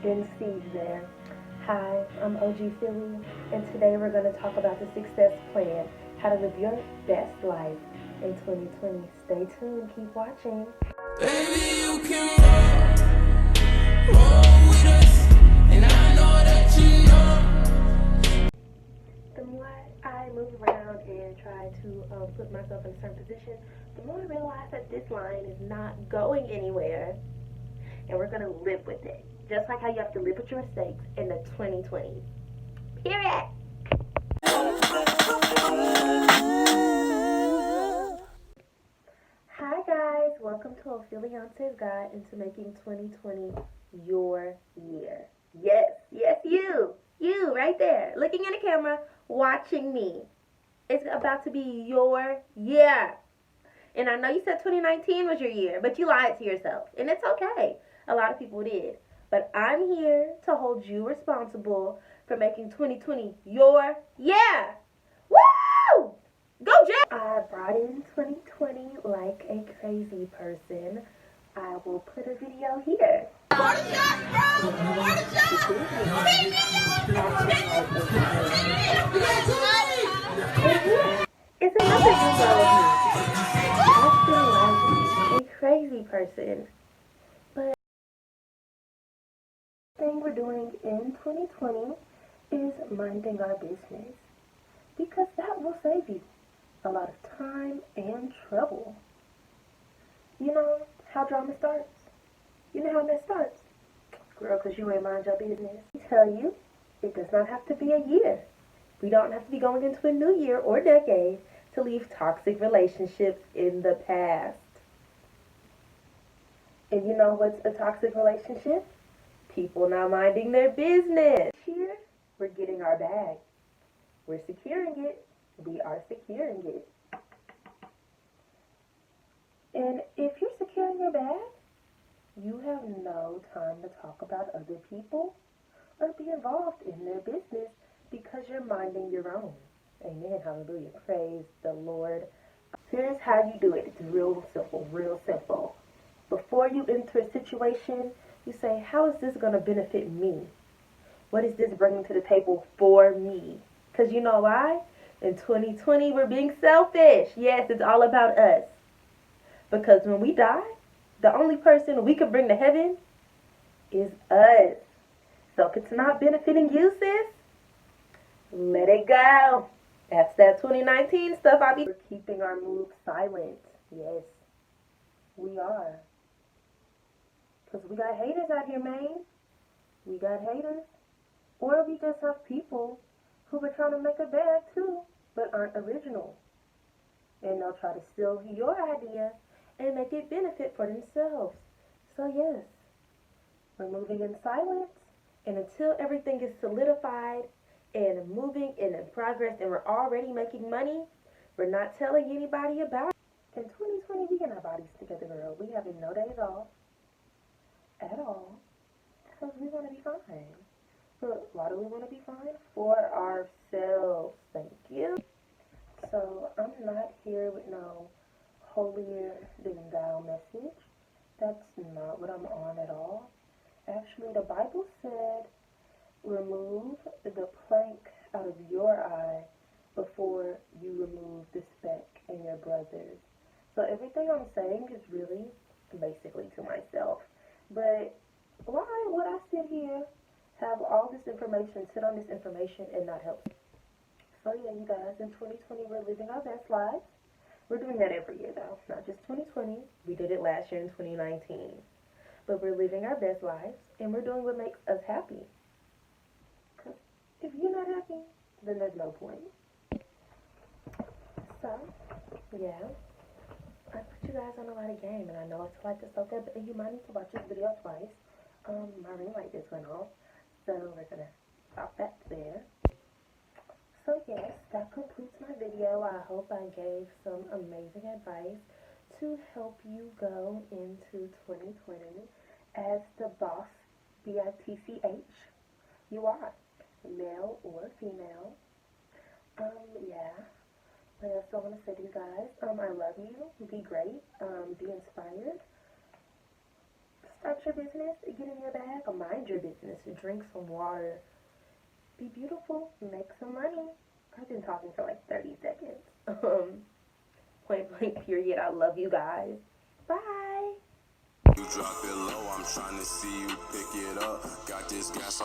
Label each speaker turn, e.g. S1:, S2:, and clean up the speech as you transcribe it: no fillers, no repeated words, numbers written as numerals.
S1: in season. Hi, I'm OG Philly, and today we're going to talk about the success plan, how to live your best life in 2020. Stay tuned, keep watching. Baby, you can roll with us, and I know that you know. The more I move around and try to put myself in a certain position, the more I realize that this line is not going anywhere, and we're going to live with it. Just like how you have to live with your mistakes in the 2020s. Period. Hi guys, welcome to Opheliante's Guide into making 2020 your year. Yes, you right there, looking in the camera, watching me. It's about to be your year. And I know you said 2019 was your year, but you lied to yourself. And it's okay. A lot of people did. But I'm here to hold you responsible for making 2020 your year. Woo! Go, Jack! I brought in 2020 like a crazy person. I will put a video here. It's another video of me. I feel like a crazy person. But the thing we're doing in 2020 is minding our business. Because that will save you a lot of time and trouble. You know how drama starts? You know how that starts? Girl, because you ain't mind your business. I tell you, it does not have to be a year. We don't have to be going into a new year or decade to leave toxic relationships in the past. And you know what's a toxic relationship? People not minding their business. Here, we're getting our bag. We're securing it. We are securing it. And if you're securing your bag, you have no time to talk about other people or be involved in their business because you're minding your own. Amen. Hallelujah. Praise the Lord. Here's how you do it. It's real simple, real simple. Before you enter a situation, you say, how is this going to benefit me? What is this bringing to the table for me? Because you know why? In 2020, we're being selfish. Yes, it's all about us. Because when we die, the only person we can bring to heaven is us. So if it's not benefiting you, sis, let it go. That's that 2019 stuff. We're keeping our moves silent. Yes, we are. Because we got haters out here, man. We got haters. Or we just have people who are trying to make a bag too, but aren't original. And they'll try to steal your idea and make it benefit for themselves. So yes, we're moving in silence, and until everything is solidified and moving and in progress and we're already making money, we're not telling anybody about it. In 2020, we get our bodies together, girl. We having no days off at all because we want to be fine. But why do we want to be fine? For ourselves. Thank you. So I'm not here with no holier than thou message. That's not what I'm on at all. Actually, the Bible said, remove the plank out of your eye before you remove the speck in your brother's. So everything I'm saying is really basically to myself. But why would I sit here, have all this information, sit on this information, and not help? So yeah, you guys, in 2020, we're living our best lives. We're doing that every year, though, not just 2020. We did it last year in 2019. But we're living our best lives, and we're doing what makes us happy. Because if you're not happy, then there's no point. So, yeah, I put you guys on a lot of game, and I know it's like this so good, but you might need to watch this video twice. My ring light just went off, so we're going to stop that there. So yes, that completes my video. I hope I gave some amazing advice to help you go into 2020 as the boss, B-I-T-C-H, you are, male or female. Yeah, what else do I want to say to you guys? I love you, be great, be inspired, start your business, get in your bag, mind mind your business, drink some water, be beautiful, make some money. I've been talking for like 30 seconds. Point blank period. I love you guys. Bye. You drop it low, I'm trying to see you pick it up. Got this gas